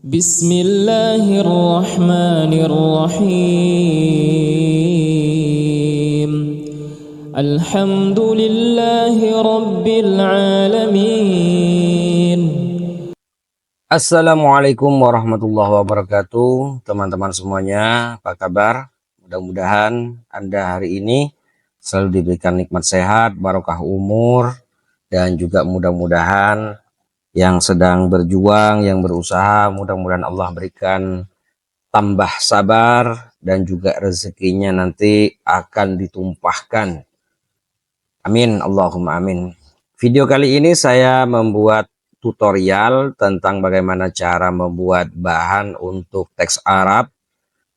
Bismillahirrahmanirrahim. Alhamdulillahi rabbil alamin. Assalamualaikum warahmatullahi wabarakatuh. Teman-teman semuanya, apa kabar? Mudah-mudahan Anda hari ini selalu diberikan nikmat sehat, barokah umur, dan juga mudah-mudahan yang sedang berjuang, yang berusaha, mudah-mudahan Allah berikan tambah sabar dan juga rezekinya nanti akan ditumpahkan. Amin, Allahumma amin. Video kali ini saya membuat tutorial tentang bagaimana cara membuat bahan untuk teks Arab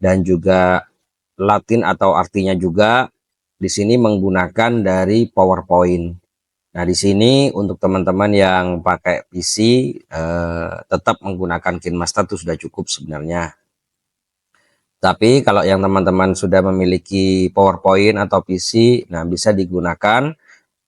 dan juga Latin atau artinya juga di sini menggunakan dari PowerPoint. Nah, di sini untuk teman-teman yang pakai PC tetap menggunakan KineMaster itu sudah cukup sebenarnya. Tapi kalau yang teman-teman sudah memiliki PowerPoint atau PC, nah bisa digunakan.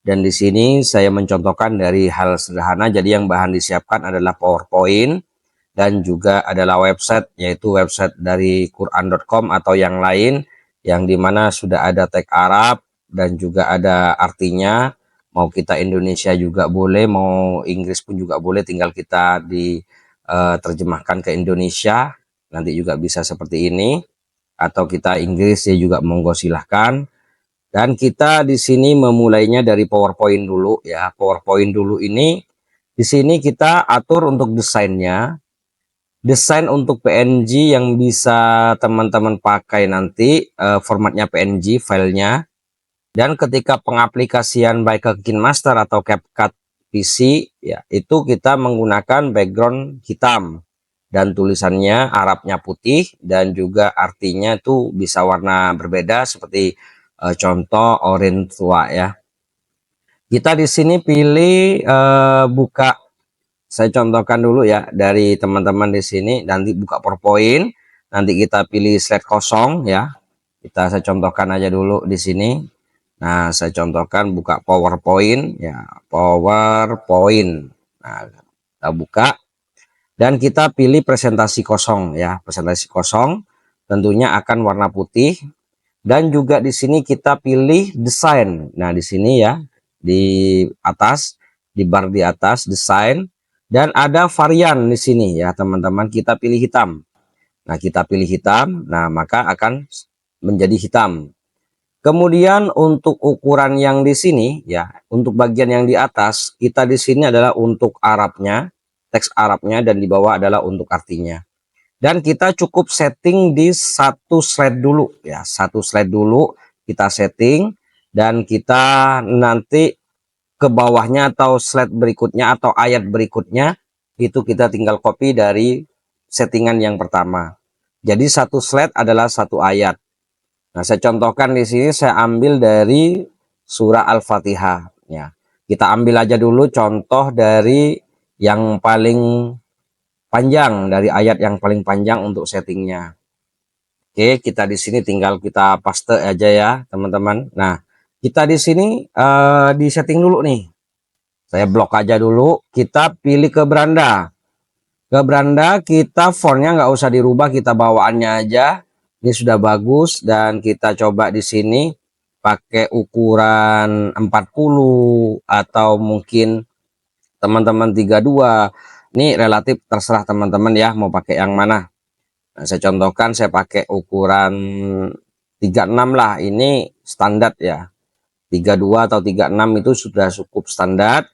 Dan di sini saya mencontohkan dari hal sederhana. Jadi yang bahan disiapkan adalah PowerPoint dan juga adalah website, yaitu website dari Quran.com atau yang lain, yang dimana sudah ada teks Arab dan juga ada artinya. Mau kita Indonesia juga boleh, mau Inggris pun juga boleh, tinggal kita diterjemahkan ke Indonesia. Nanti juga bisa seperti ini, atau kita Inggris ya juga, monggo silahkan. Dan kita di sini memulainya dari PowerPoint dulu ya. PowerPoint dulu ini di sini kita atur untuk desainnya. Desain untuk PNG yang bisa teman-teman pakai nanti formatnya PNG filenya. Dan ketika pengaplikasian baik ke KineMaster atau CapCut PC ya, itu kita menggunakan background hitam dan tulisannya Arabnya putih dan juga artinya itu bisa warna berbeda seperti contoh orange tua ya. Kita di sini pilih buka, saya contohkan dulu ya dari teman-teman di sini, nanti buka PowerPoint, nanti kita pilih slide kosong ya. Saya contohkan aja dulu di sini. Nah, saya contohkan buka PowerPoint ya, PowerPoint. Nah, kita buka dan kita pilih presentasi kosong ya, presentasi kosong tentunya akan warna putih. Dan juga di sini kita pilih desain. Nah, di sini ya, di atas, di bar di atas desain, dan ada varian di sini ya, teman-teman, kita pilih hitam. Nah, kita pilih hitam, nah maka akan menjadi hitam. Kemudian untuk ukuran yang di sini ya, untuk bagian yang di atas, kita di sini adalah untuk Arabnya, teks Arabnya, dan di bawah adalah untuk artinya. Dan kita cukup setting di satu slide dulu ya, satu slide dulu kita setting, dan kita nanti ke bawahnya atau slide berikutnya atau ayat berikutnya itu kita tinggal copy dari settingan yang pertama. Jadi satu slide adalah satu ayat. Nah, saya contohkan di sini, saya ambil dari surah Al-Fatihah ya. Kita ambil aja dulu contoh dari yang paling panjang, dari ayat yang paling panjang untuk settingnya. Oke, kita di sini tinggal kita paste aja ya, teman-teman. Nah, kita di sini di setting dulu nih. Saya blok aja dulu. Kita pilih ke beranda. Ke beranda kita fontnya nggak usah dirubah, kita bawaannya aja. Ini sudah bagus, dan kita coba di sini pakai ukuran 40 atau mungkin teman-teman 32. Ini relatif terserah teman-teman ya mau pakai yang mana. Nah, saya contohkan saya pakai ukuran 36 lah, ini standar ya. 32 atau 36 itu sudah cukup standar.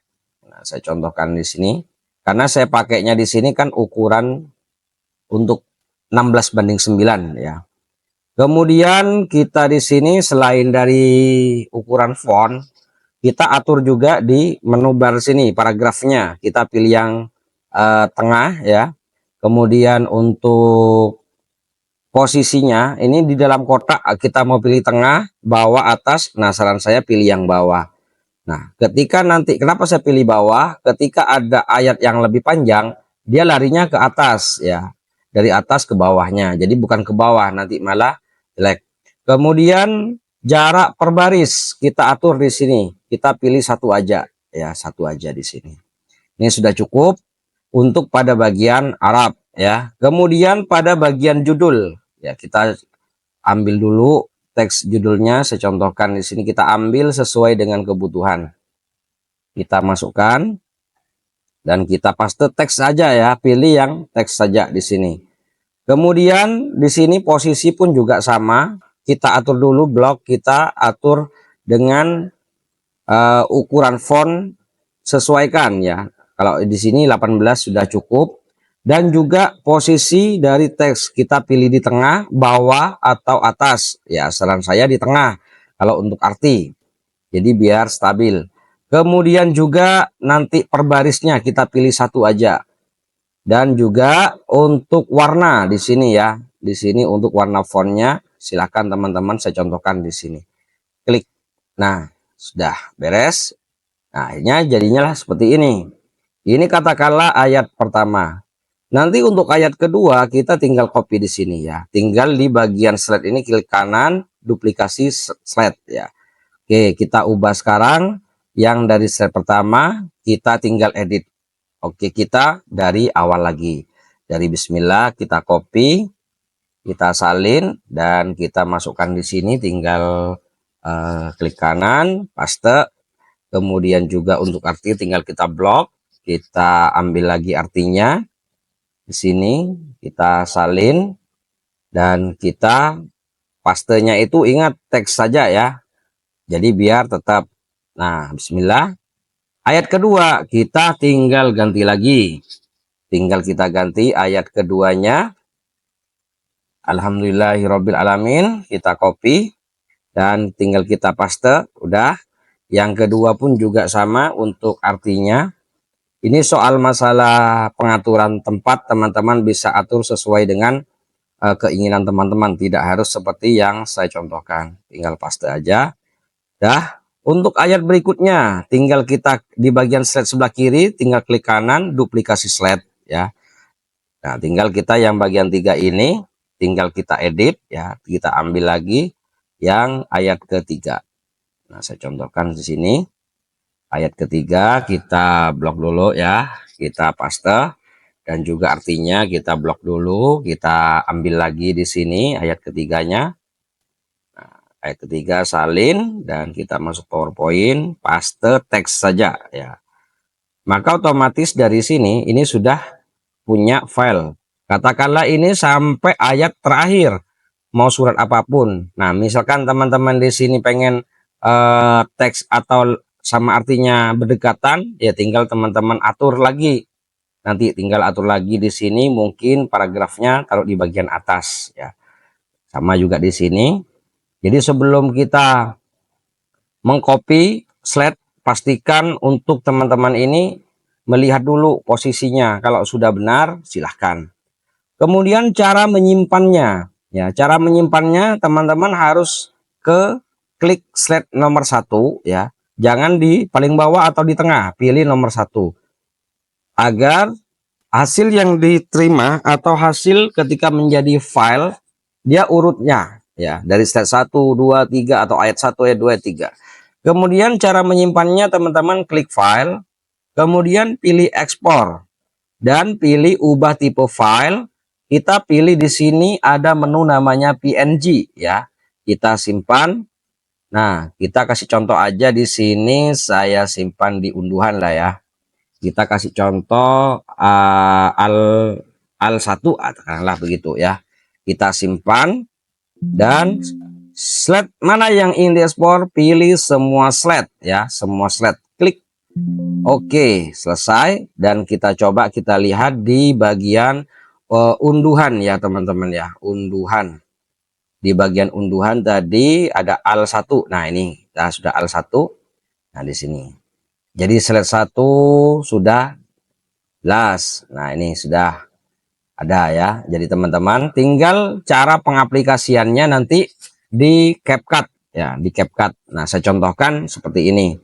Nah, saya contohkan di sini. Karena saya pakainya di sini kan ukuran untuk 16:9 ya. Kemudian kita di sini selain dari ukuran font, kita atur juga di menu bar sini paragrafnya. Kita pilih yang tengah ya. Kemudian untuk posisinya ini di dalam kotak kita mau pilih tengah, bawah, atas. Nah, saran saya pilih yang bawah. Nah, ketika nanti, kenapa saya pilih bawah? Ketika ada ayat yang lebih panjang, dia larinya ke atas ya. Dari atas ke bawahnya. Jadi bukan ke bawah, nanti malah jelek. Kemudian jarak per baris kita atur di sini. Kita pilih satu aja ya, satu aja di sini. Ini sudah cukup untuk pada bagian Arab. ya. Kemudian pada bagian judul ya, kita ambil dulu teks judulnya. Saya contohkan di sini, kita ambil sesuai dengan kebutuhan. Kita masukkan dan kita paste teks saja ya, pilih yang teks saja di sini. Kemudian di sini posisi pun juga sama, kita atur dulu blok, kita atur dengan ukuran font, sesuaikan ya. Kalau di sini 18 sudah cukup. Dan juga posisi dari teks kita pilih di tengah, bawah atau atas ya. Saran saya di tengah kalau untuk arti, jadi biar stabil. Kemudian juga nanti per barisnya kita pilih satu aja. Dan juga untuk warna di sini ya, di sini untuk warna fontnya silahkan teman-teman, saya contohkan di sini, klik. Nah sudah beres. Nah akhirnya jadinya lah seperti ini. Ini katakanlah ayat pertama. Nanti untuk ayat kedua kita tinggal copy di sini ya, tinggal di bagian slide ini klik kanan, duplikasi slide ya. Oke, kita ubah sekarang yang dari slide pertama, kita tinggal edit. Oke, kita dari awal lagi, dari bismillah kita copy, kita salin dan kita masukkan di sini, tinggal klik kanan, paste. Kemudian juga untuk arti tinggal kita blok, kita ambil lagi artinya. Di sini kita salin dan kita pastenya itu ingat teks saja ya. Jadi biar tetap. Nah, bismillah. Ayat kedua kita tinggal ganti lagi. Tinggal kita ganti ayat keduanya. Alhamdulillahirabbil alamin, kita copy dan tinggal kita paste, udah. Yang kedua pun juga sama untuk artinya. Ini soal masalah pengaturan tempat, teman-teman bisa atur sesuai dengan keinginan teman-teman, tidak harus seperti yang saya contohkan. Tinggal paste aja. Dah. Untuk ayat berikutnya, tinggal kita di bagian slide sebelah kiri, tinggal klik kanan, duplikasi slide ya. Nah, tinggal kita yang bagian 3 ini, tinggal kita edit ya, kita ambil lagi yang ayat ketiga. Nah, saya contohkan di sini. Ayat ketiga kita blok dulu ya, kita paste dan juga artinya kita blok dulu, kita ambil lagi di sini ayat ketiganya. Nah, ayat ketiga salin dan kita masuk PowerPoint, paste teks saja ya. Maka otomatis dari sini ini sudah punya file. Katakanlah ini sampai ayat terakhir, mau surat apapun. Nah, misalkan teman-teman di sini pengen teks atau sama artinya berdekatan, ya tinggal teman-teman atur lagi. Nanti tinggal atur lagi di sini, mungkin paragrafnya taruh di bagian atas ya. Sama juga di sini. Jadi sebelum kita mengcopy slide, pastikan untuk teman-teman ini melihat dulu posisinya. Kalau sudah benar, silahkan. Kemudian cara menyimpannya ya, cara menyimpannya teman-teman harus ke klik slide nomor 1 ya. Jangan di paling bawah atau di tengah, pilih nomor 1 agar hasil yang diterima atau hasil ketika menjadi file dia urutnya ya, dari slide 1, 2, 3 atau ayat 1, ayat 2, ayat 3. Kemudian cara menyimpannya teman-teman klik file, kemudian pilih ekspor dan pilih ubah tipe file. Kita pilih di sini ada menu namanya PNG ya. Kita simpan. Nah, kita kasih contoh aja di sini, saya simpan di unduhan lah ya. Kita kasih contoh al1 katakanlah begitu ya. Kita simpan dan slide mana yang ingin diekspor, pilih semua slide ya, semua slide. Klik. Oke, selesai dan kita coba kita lihat di bagian unduhan ya teman-teman ya, unduhan. Di bagian unduhan tadi ada al1. Nah, ini kita sudah al1. Nah, di sini. Jadi slide 1 sudah las. Nah, ini sudah ada ya. Jadi teman-teman tinggal cara pengaplikasiannya nanti di CapCut ya, di CapCut. Nah, saya contohkan seperti ini.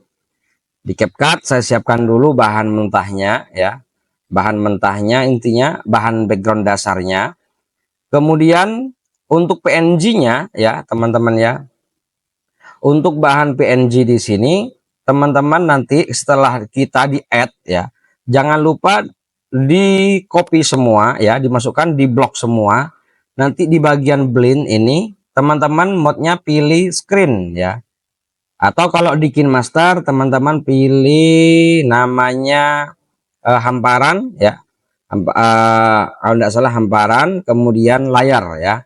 Di CapCut saya siapkan dulu bahan mentahnya ya. Bahan mentahnya intinya bahan background dasarnya. Kemudian untuk PNG-nya ya teman-teman ya. Untuk bahan PNG di sini teman-teman nanti setelah kita di add ya, jangan lupa di copy semua ya, dimasukkan di blok semua. Nanti di bagian blend ini teman-teman modnya pilih screen ya, atau kalau di KineMaster teman-teman pilih namanya hamparan ya, kalau tidak salah hamparan kemudian layar ya,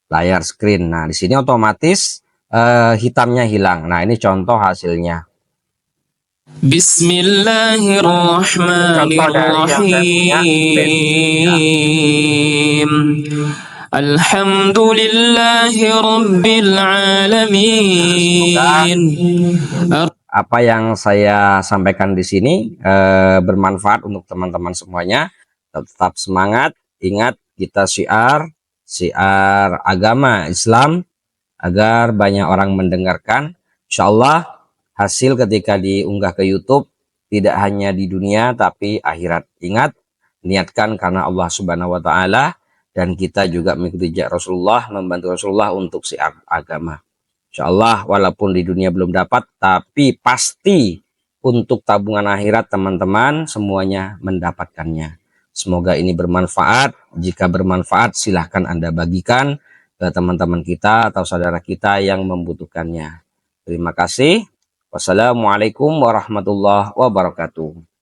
layar screen. Nah di sini otomatis hitamnya hilang. Nah ini contoh hasilnya. Bismillahirrahmanirrahim. Alhamdulillahi Rabbil Alamin. Apa yang saya sampaikan di sini bermanfaat untuk teman-teman semuanya. Tetap semangat, ingat kita syiar agama Islam agar banyak orang mendengarkan. Insya Allah hasil ketika diunggah ke YouTube tidak hanya di dunia tapi akhirat. Ingat, niatkan karena Allah Subhanahu wa Ta'ala, dan kita juga mengikuti jejak Rasulullah, membantu Rasulullah untuk syiar agama. Insya Allah walaupun di dunia belum dapat, tapi pasti untuk tabungan akhirat teman-teman semuanya mendapatkannya. Semoga ini bermanfaat. Jika bermanfaat silahkan Anda bagikan ke teman-teman kita atau saudara kita yang membutuhkannya. Terima kasih. Wassalamualaikum warahmatullahi wabarakatuh.